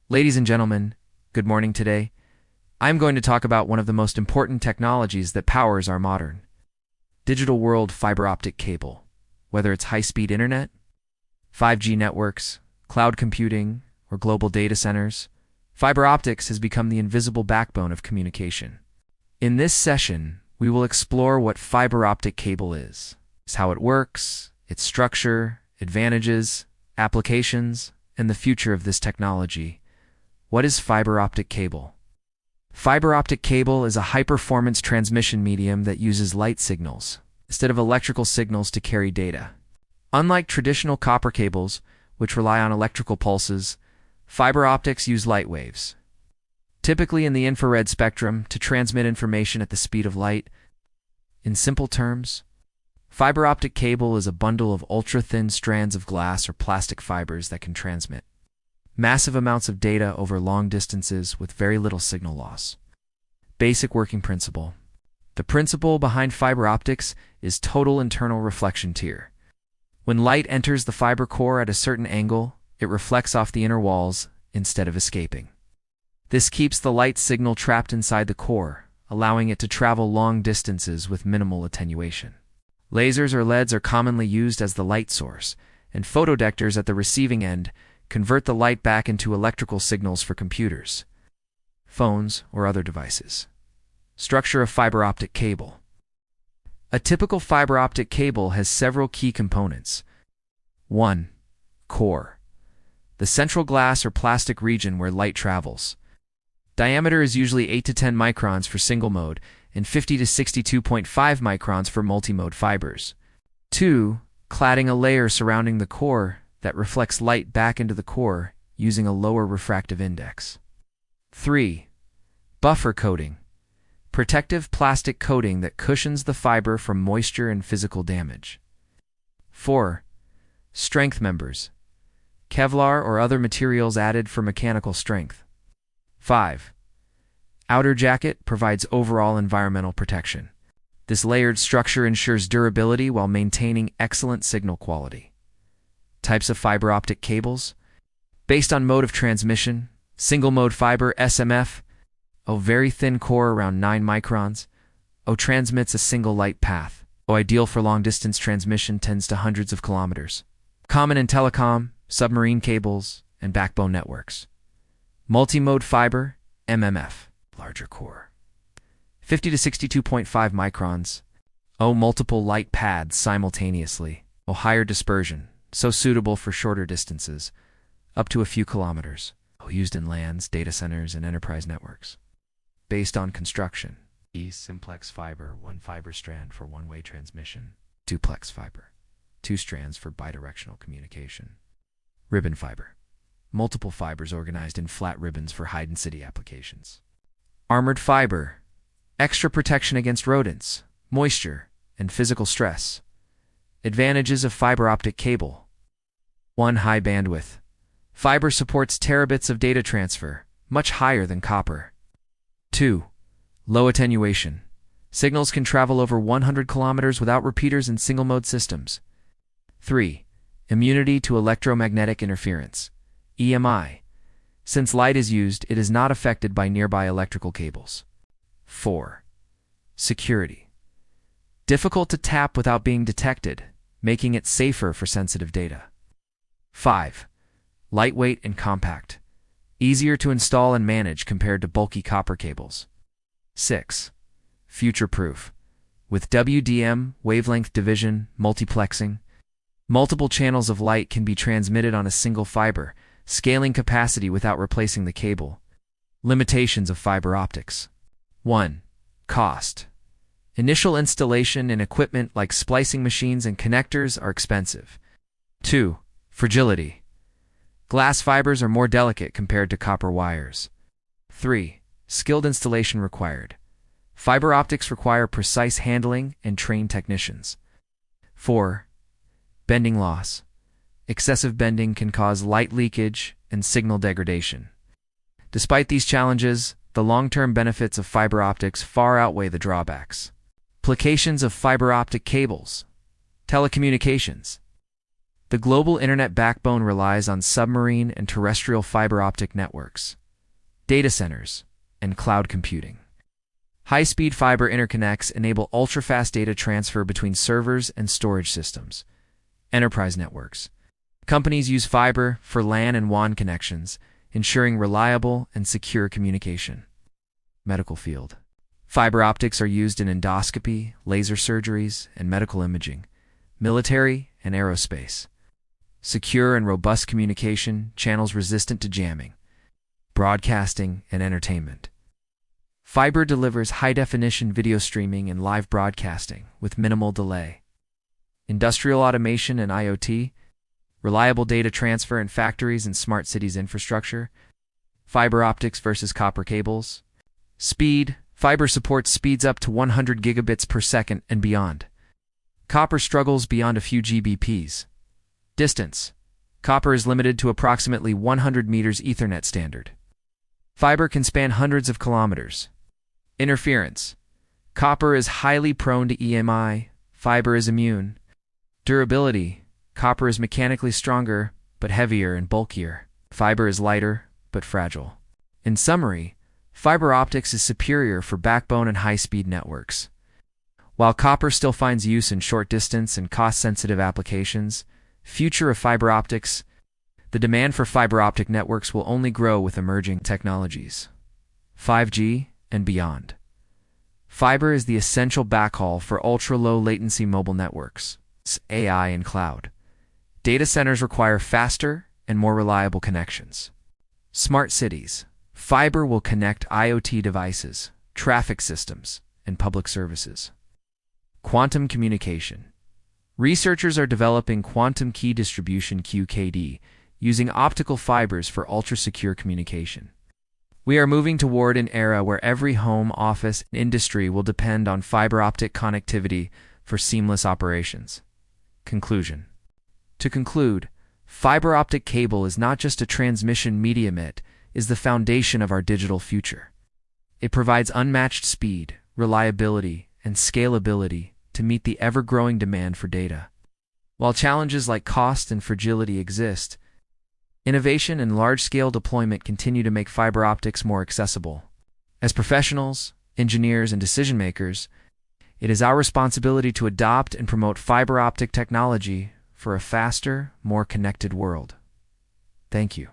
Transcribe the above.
Ladies and gentlemen, good morning today. I'm going to talk about one of the most important technologies that powers our modern digital world, fiber optic cable. Whether it's high-speed internet, 5G networks, cloud computing, or global data centers, fiber optics has become the invisible backbone of communication. In this session, we will explore what fiber optic cable is, how it works, its structure, advantages, applications, and the future of this technology. What is fiber optic cable? Fiber optic cable is a high-performance transmission medium that uses light signals instead of electrical signals to carry data. Unlike traditional copper cables, which rely on electrical pulses, fiber optics use light waves, typically in the infrared spectrum, to transmit information at the speed of light. In simple terms, fiber optic cable is a bundle of ultra-thin strands of glass or plastic fibers that can transmit massive amounts of data over long distances with very little signal loss. Basic working principle. The principle behind fiber optics is total internal reflection tier. When light enters the fiber core at a certain angle, it reflects off the inner walls instead of escaping. This keeps the light signal trapped inside the core, allowing it to travel long distances with minimal attenuation. Lasers or LEDs are commonly used as the light source, and photodetectors at the receiving end convert the light back into electrical signals for computers, phones, or other devices. Structure of fiber optic cable. A typical fiber optic cable has several key components. 1. Core. The central glass or plastic region where light travels. Diameter is usually 8 to 10 microns for single mode and 50 to 62.5 microns for multi-mode fibers. 2. Cladding, a layer surrounding the core that reflects light back into the core using a lower refractive index. 3. Buffer coating. Protective plastic coating that cushions the fiber from moisture and physical damage. 4. Strength members. Kevlar or other materials added for mechanical strength. 5. Outer jacket provides overall environmental protection. This layered structure ensures durability while maintaining excellent signal quality. Types of fiber optic cables. Based on mode of transmission, single-mode fiber SMF, very thin core around 9 microns, transmits a single light path. Ideal for long-distance transmission, tends to hundreds of kilometers. Common in telecom, submarine cables, and backbone networks. Multi-mode fiber, MMF, larger core. 50 to 62.5 microns, multiple light paths simultaneously. Higher dispersion, so suitable for shorter distances, up to a few kilometers. Used in LANs, data centers, and enterprise networks. Based on construction. Simplex fiber, one fiber strand for one-way transmission. Duplex fiber, two strands for bidirectional communication. Ribbon fiber, multiple fibers organized in flat ribbons for high-density applications. Armored fiber, extra protection against rodents, moisture, and physical stress. Advantages of fiber optic cable. 1. High bandwidth. Fiber supports terabits of data transfer, much higher than copper. 2. Low attenuation. Signals can travel over 100 kilometers without repeaters in single-mode systems. 3. Immunity to electromagnetic interference, EMI. Since light is used, it is not affected by nearby electrical cables. 4. Security. Difficult to tap without being detected, making it safer for sensitive data. 5. Lightweight and compact. Easier to install and manage compared to bulky copper cables. 6. Future-proof. With WDM, wavelength division, multiplexing, multiple channels of light can be transmitted on a single fiber, scaling capacity without replacing the cable. Limitations of fiber optics. 1. Cost. Initial installation and equipment like splicing machines and connectors are expensive. 2. Fragility. Glass fibers are more delicate compared to copper wires. 3. Skilled installation required. Fiber optics require precise handling and trained technicians. 4. Bending loss. Excessive bending can cause light leakage and signal degradation. Despite these challenges, the long-term benefits of fiber optics far outweigh the drawbacks. Applications of fiber optic cables. Telecommunications. The global internet backbone relies on submarine and terrestrial fiber optic networks, data centers, and cloud computing. High-speed fiber interconnects enable ultra-fast data transfer between servers and storage systems. Enterprise networks. Companies use fiber for LAN and WAN connections, ensuring reliable and secure communication. Medical field. Fiber optics are used in endoscopy, laser surgeries, and medical imaging, military and aerospace. Secure and robust communication, channels resistant to jamming, broadcasting, and entertainment. Fiber delivers high-definition video streaming and live broadcasting with minimal delay. Industrial automation and IoT, reliable data transfer in factories and smart cities infrastructure. Fiber optics versus copper cables. Speed. Fiber supports speeds up to 100 gigabits per second and beyond. Copper struggles beyond a few Gbps. Distance. Copper is limited to approximately 100 meters Ethernet standard. Fiber can span hundreds of kilometers. Interference. Copper is highly prone to EMI. Fiber is immune. Durability. Copper is mechanically stronger, but heavier and bulkier. Fiber is lighter, but fragile. In summary, fiber optics is superior for backbone and high-speed networks. While copper still finds use in short-distance and cost-sensitive applications, future of fiber optics, the demand for fiber optic networks will only grow with emerging technologies. 5G and beyond. Fiber is the essential backhaul for ultra-low latency mobile networks, AI and cloud. Data centers require faster and more reliable connections. Smart cities. Fiber will connect IoT devices, traffic systems, and public services. Quantum communication. Researchers are developing quantum key distribution (QKD) using optical fibers for ultra-secure communication. We are moving toward an era where every home, office, and industry will depend on fiber optic connectivity for seamless operations. Conclusion. To conclude, fiber optic cable is not just a transmission medium, it is the foundation of our digital future. It provides unmatched speed, reliability, and scalability to meet the ever-growing demand for data. While challenges like cost and fragility exist, innovation and large-scale deployment continue to make fiber optics more accessible. As professionals, engineers, and decision-makers, it is our responsibility to adopt and promote fiber optic technology for a faster, more connected world. Thank you.